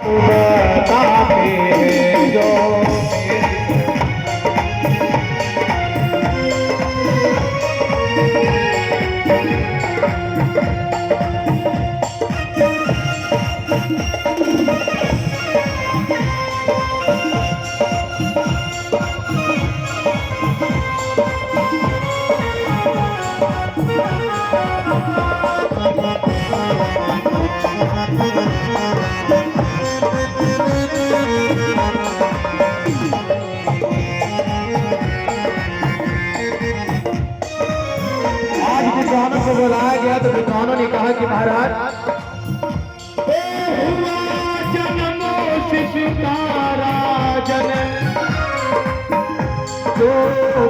बताते हैं जो विद्वानों को बुलाया गया तो विद्वानों ने कहा कि महाराज जो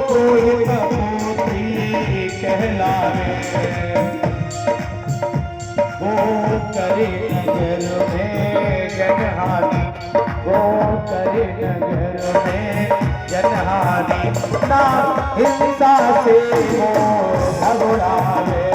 कोई कपूरी कहलावे वो करे नगर में जनहानि, वो करे नगर में जनहानि, ना हिंसा से वो घबरावे।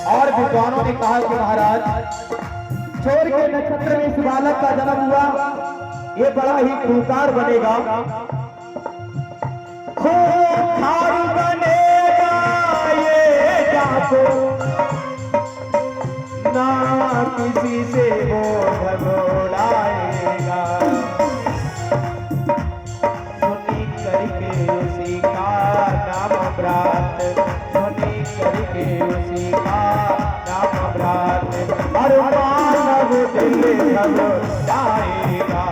और विद्वानों ने कहा कि महाराज छोर के नक्षत्र में इस बालक का जन्म हुआ, ये बड़ा ही खूंखार बनेगा, खूंखार बनेगा ये जाको, ना किसी से वो घबराएगा। सुनी करके उसी का नाम व्रात, सुनी करके उसी का नाम व्रात, और मानव दिल घबराएगा।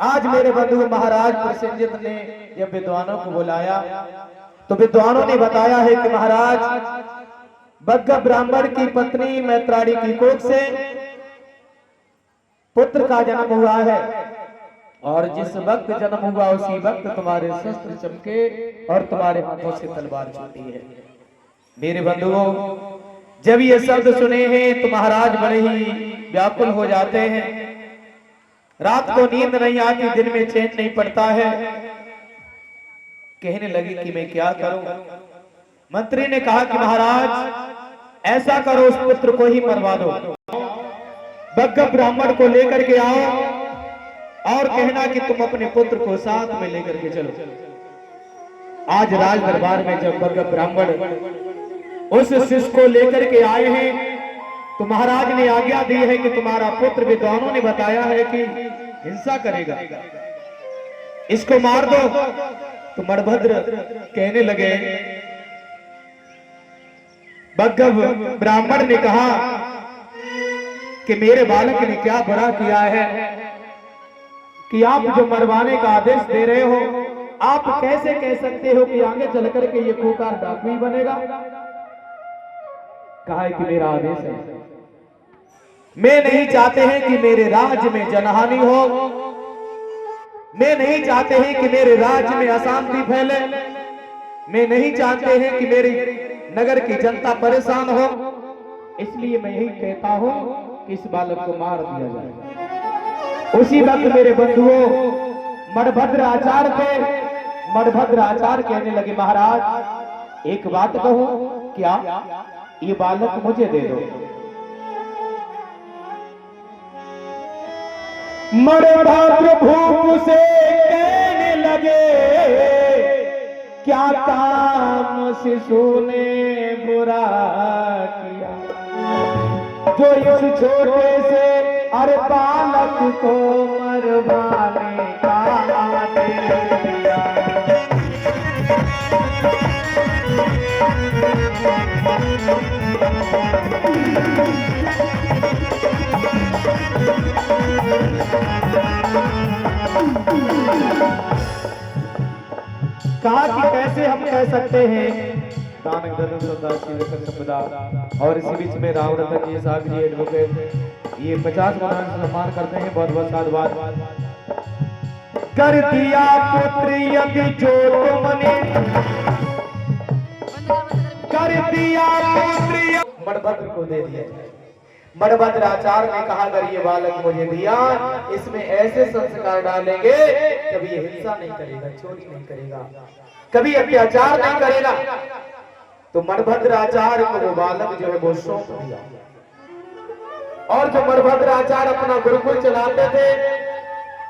आज मेरे बंधु महाराज प्रसेनजित ने जब विद्वानों को बुलाया तो विद्वानों ने बताया है कि महाराज बग्गा ब्राह्मण की पत्नी मैत्राणी की कोख से पुत्र का जन्म हुआ है, और जिस वक्त जन्म हुआ उसी वक्त तुम्हारे शस्त्र चमके और तुम्हारे हाथों से तलवार छूटी है। मेरे बंधुओं, जब ये शब्द सुने हैं तो महाराज बड़े ही व्याकुल हो जाते हैं। रात को नींद नहीं आती, दिन में चैन नहीं पड़ता है। कहने लगी कि मैं क्या करूं। मंत्री ने कहा कि महाराज ऐसा करो, उस पुत्र को ही मरवा दो, बग्गा ब्राह्मण को लेकर के आओ और कहना कि तुम अपने पुत्र को साथ में लेकर के चलो। आज राज दरबार में जब बग्गा ब्राह्मण उस शिष्य को लेकर के आए हैं तो महाराज ने आज्ञा दी है कि तुम्हारा पुत्र, विद्वानों ने बताया है कि हिंसा करेगा, इसको मार दो। तो मणभद्र कहने लगे, बग्गा ब्राह्मण ने कहा कि मेरे बालक ने क्या बुरा किया है कि आप जो मरवाने का आदेश दे रहे हो, आप कैसे कह सकते हो कि आगे चल करके ये खूंखार डाकू ही बनेगा। कहा है कि मेरा आदेश है, मैं नहीं चाहते हैं कि मेरे राज्य में जनहानि हो, मैं नहीं चाहते हैं कि मेरे राज्य में अशांति फैले, मैं नहीं चाहते हैं कि मेरी नगर की जनता परेशान हो, इसलिए मैं यही कहता हूं कि इस बालक को मार दिया जाए। उसी वक्त मेरे बंधुओं मणभद्र आचार्य थे, मणभद्र आचार्य कहने लगे, महाराज एक बात कहूं, क्या? ये बालक मुझे दे दो। मणभद्र भूप से कहने लगे, क्या काम शिशु ने बुरा किया जो इस छोटे से अरे बालक को मरवाने का आदेश दिया। कहा कि कैसे हम कह सकते हैं दान और इसी बीच में राम रतन जी साहब जी एडवोकेट ये 50 सम्मान करते हैं, बहुत बहुत साधुवाद। कर दिया पुत्र यदि जो तुमने, कर दिया पुत्र मणभद्र को दे दिया। मणभद्र आचार्य ने कहा अगर ये बालक मुझे दिया, इसमें ऐसे संस्कार डालेंगे कभी ये हिंसा नहीं करेगा, चोरी नहीं करेगा, कभी अत्याचार नहीं करेगा। तो मणभद्र आचार्य को वो बालक जो है वो सौंप दिया। और जो मणभद्र आचार्य अपना गुरुकुल चलाते थे,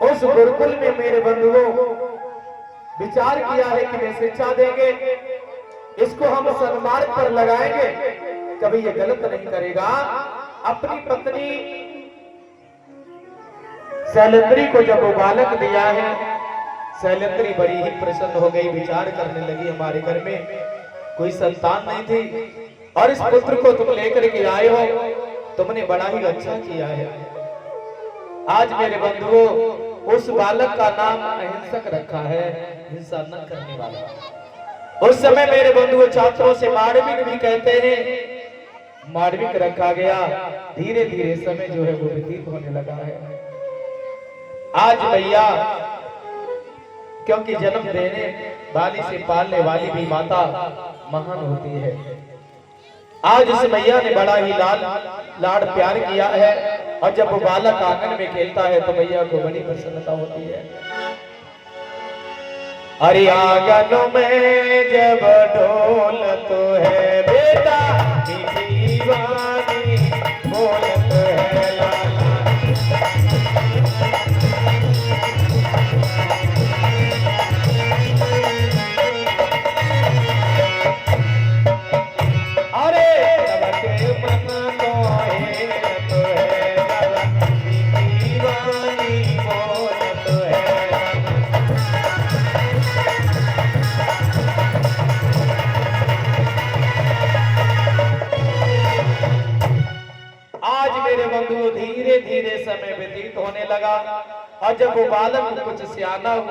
उस गुरुकुल में मेरे बंधुओं विचार किया है कि वे शिक्षा देंगे, इसको हम सन्मार्ग पर लगाएंगे, कभी ये गलत नहीं करेगा। अपनी पत्नी शैलेंद्री को जब वो बालक दिया है, शैलेंद्री बड़ी ही प्रसन्न हो गई, विचार करने लगी हमारे घर में कोई संतान नहीं थी और इस पुत्र को तुम लेकर के आए हो, तुमने बड़ा ही अच्छा किया है। आज मेरे बंधुओं उस बालक का नाम अहिंसक रखा है, हिंसा न करने वाला। उस समय मेरे बंधुओं छात्रों से मार्मिक भी कहते हैं, मार्मिक रखा गया। धीरे धीरे समय जो है वो व्यतीत होने लगा है। आज भैया क्योंकि जन्म देने वाली से पालने वाली भी माता महान होती है। आज इस मैया ने बड़ा ही लाड़ प्यार किया है और जब वो बालक आंगन में खेलता है तो मैया को बड़ी प्रसन्नता होती है। अरे आंगन में जब ढोलत है बेटा दीवानी बोलत है लाला। धीरे धीरे समय व्यतीत होने लगा और जब वो बालक कुछ सियाना हुआ